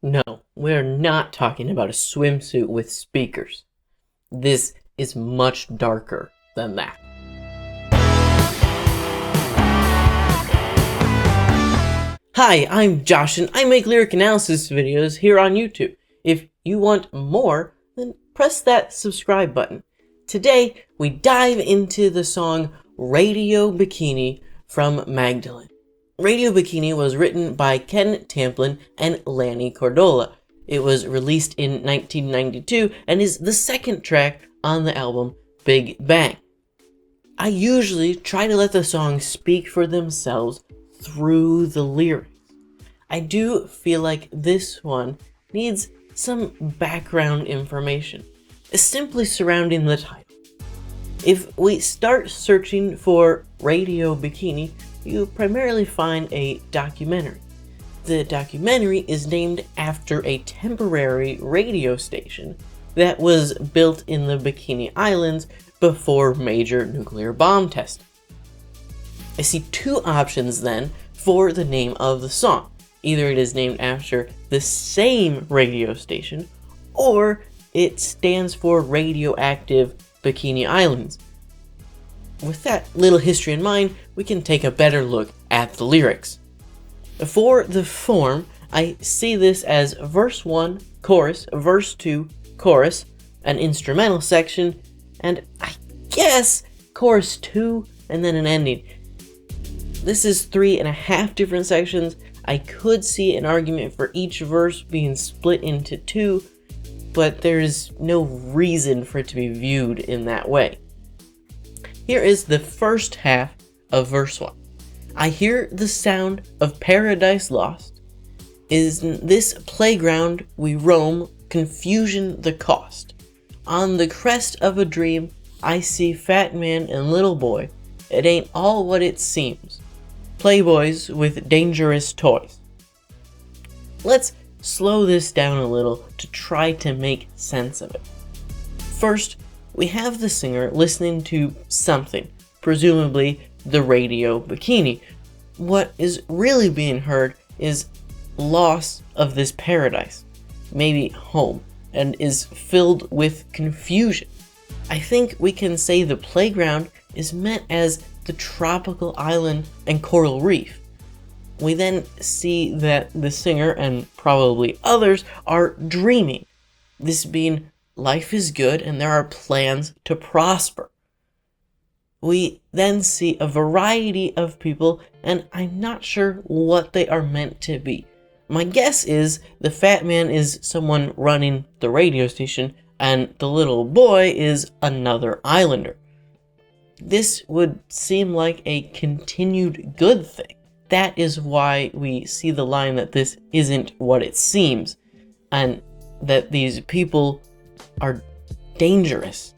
No, we're not talking about a swimsuit with speakers. This is much darker than that. Hi, I'm Josh and I make lyric analysis videos here on YouTube. If you want more, then press that subscribe button. Today, we dive into the song Radio Bikini from Magdalene. Radio Bikini was written by Ken Tamplin and Lanny Cordola. It was released in 1992 and is the second track on the album Big Bang. I usually try to let the songs speak for themselves through the lyrics. I do feel like this one needs some background information, simply surrounding the title. If we start searching for Radio Bikini, you primarily find a documentary. The documentary is named after a temporary radio station that was built in the Bikini Islands before major nuclear bomb testing. I see two options then for the name of the song. Either it is named after the same radio station, or it stands for Radioactive Bikini Islands. With that little history in mind, we can take a better look at the lyrics. For the form, I see this as verse 1, chorus, verse 2, chorus, an instrumental section, and I guess chorus 2, and then an ending. This is 3.5 different sections. I could see an argument for each verse being split into 2, but there is no reason for it to be viewed in that way. Here is the first half of verse 1. I hear the sound of paradise lost. Is this playground we roam, confusion the cost. On the crest of a dream, I see Fatman and Little Boy. It ain't all what it seems. Playboys with dangerous toys. Let's slow this down a little to try to make sense of it. First, we have the singer listening to something, presumably the Radio Bikini. What is really being heard is loss of this paradise, maybe home, and is filled with confusion. I think we can say the playground is meant as the tropical island and coral reef. We then see that the singer and probably others are dreaming, this being life is good and there are plans to prosper. We then see a variety of people and I'm not sure what they are meant to be. My guess is the fat man is someone running the radio station and the little boy is another islander. This would seem like a continued good thing. That is why we see the line that this isn't what it seems, and that these people are dangerous.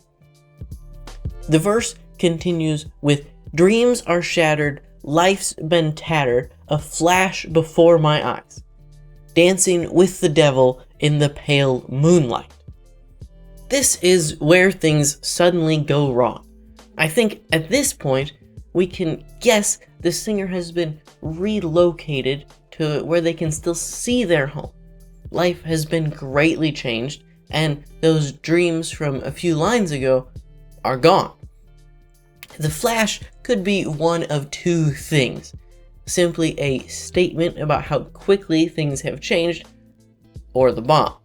The verse continues with, dreams are shattered, life's been tattered, a flash before my eyes, dancing with the devil in the pale moonlight. This is where things suddenly go wrong. I think at this point, we can guess the singer has been relocated to where they can still see their home. Life has been greatly changed, and those dreams from a few lines ago are gone. The flash could be one of two things. Simply a statement about how quickly things have changed, or the bomb.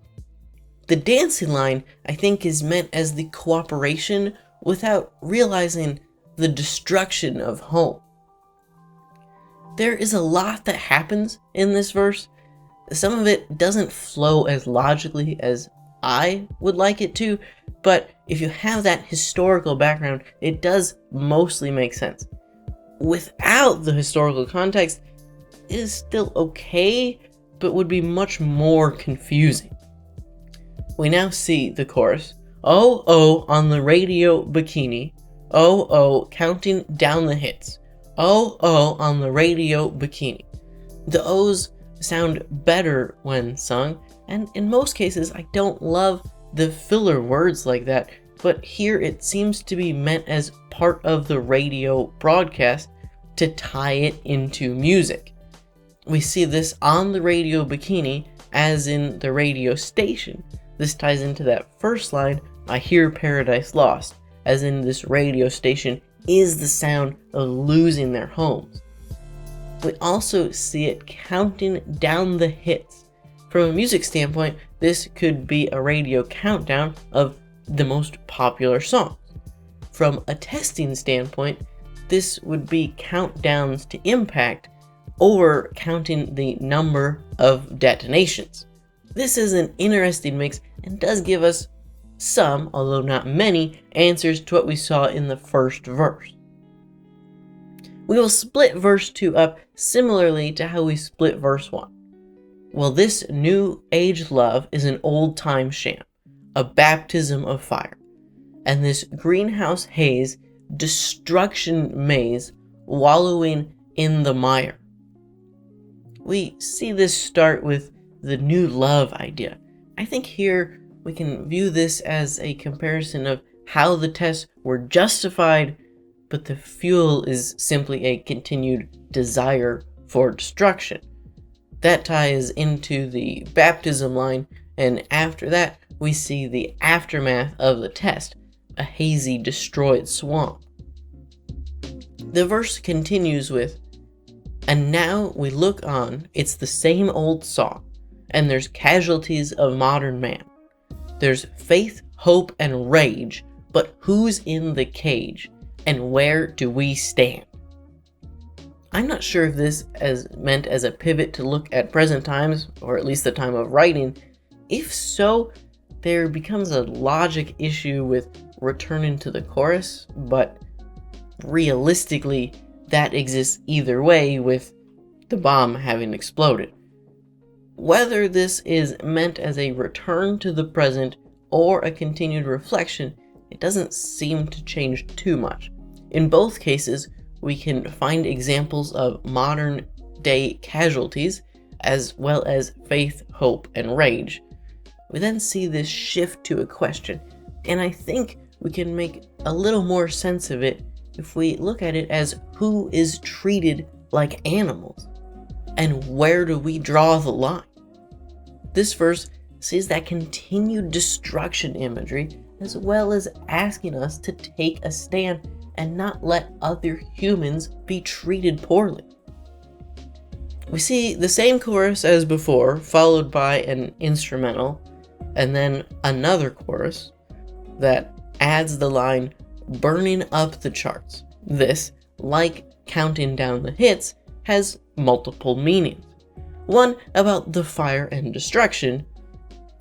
The dancing line, I think, is meant as the cooperation without realizing the destruction of home. There is a lot that happens in this verse. Some of it doesn't flow as logically as I would like it to, but if you have that historical background, it does mostly make sense. Without the historical context, it is still okay, but would be much more confusing. We now see the chorus. Oh, oh, on the Radio Bikini. Oh, oh, counting down the hits. Oh, oh, on the Radio Bikini. The O's sound better when sung, and in most cases I don't love the filler words like that, but here it seems to be meant as part of the radio broadcast to tie it into music. We see this on the Radio Bikini as in the radio station. This ties into that first line, I hear paradise lost, as in this radio station is the sound of losing their homes. We also see it counting down the hits. From a music standpoint, this could be a radio countdown of the most popular songs. From a testing standpoint, this would be countdowns to impact, or counting the number of detonations. This is an interesting mix and does give us some, although not many, answers to what we saw in the first verse. We will split verse 2 up similarly to how we split verse 1. Well, this new age love is an old-time sham, a baptism of fire, and this greenhouse haze, destruction maze, wallowing in the mire. We see this start with the new love idea. I think here we can view this as a comparison of how the tests were justified, but the fuel is simply a continued desire for destruction. That ties into the baptism line, and after that we see the aftermath of the test, a hazy, destroyed swamp. The verse continues with, and now we look on, it's the same old song, and there's casualties of modern man. There's faith, hope, and rage, but who's in the cage, and where do we stand? I'm not sure if this is meant as a pivot to look at present times, or at least the time of writing. If so, there becomes a logic issue with returning to the chorus, but realistically, that exists either way with the bomb having exploded. Whether this is meant as a return to the present or a continued reflection, it doesn't seem to change too much. In both cases, we can find examples of modern day casualties, as well as faith, hope, and rage. We then see this shift to a question, and I think we can make a little more sense of it if we look at it as who is treated like animals, and where do we draw the line? This verse sees that continued destruction imagery, as well as asking us to take a stand and not let other humans be treated poorly. We see the same chorus as before, followed by an instrumental, and then another chorus that adds the line, burning up the charts. This, like counting down the hits, has multiple meanings. One about the fire and destruction,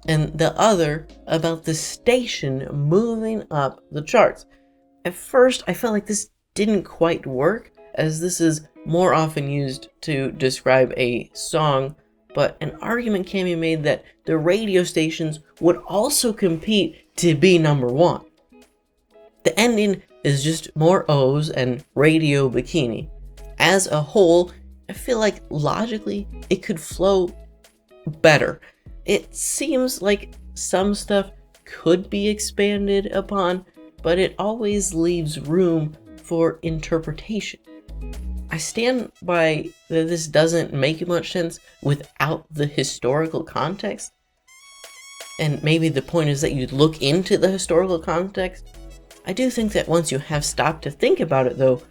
and the other about the station moving up the charts. At first, I felt like this didn't quite work, as this is more often used to describe a song, but an argument can be made that the radio stations would also compete to be number one. The ending is just more O's and Radio Bikini. As a whole, I feel like logically it could flow better. It seems like some stuff could be expanded upon, but it always leaves room for interpretation. I stand by that this doesn't make much sense without the historical context, and maybe the point is that you look into the historical context. I do think that once you have stopped to think about it, though,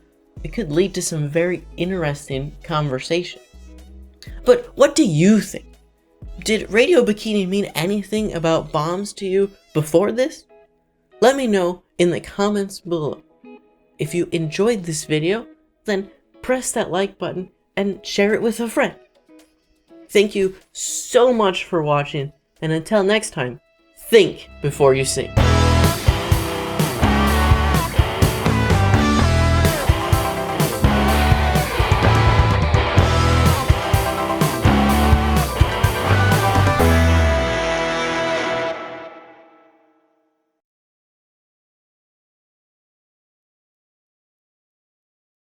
it could lead to some very interesting conversation. But what do you think? Did Radio Bikini mean anything about bombs to you before this? Let me know in the comments below. If you enjoyed this video, then press that like button and share it with a friend. Thank you so much for watching, and until next time, think before you sing.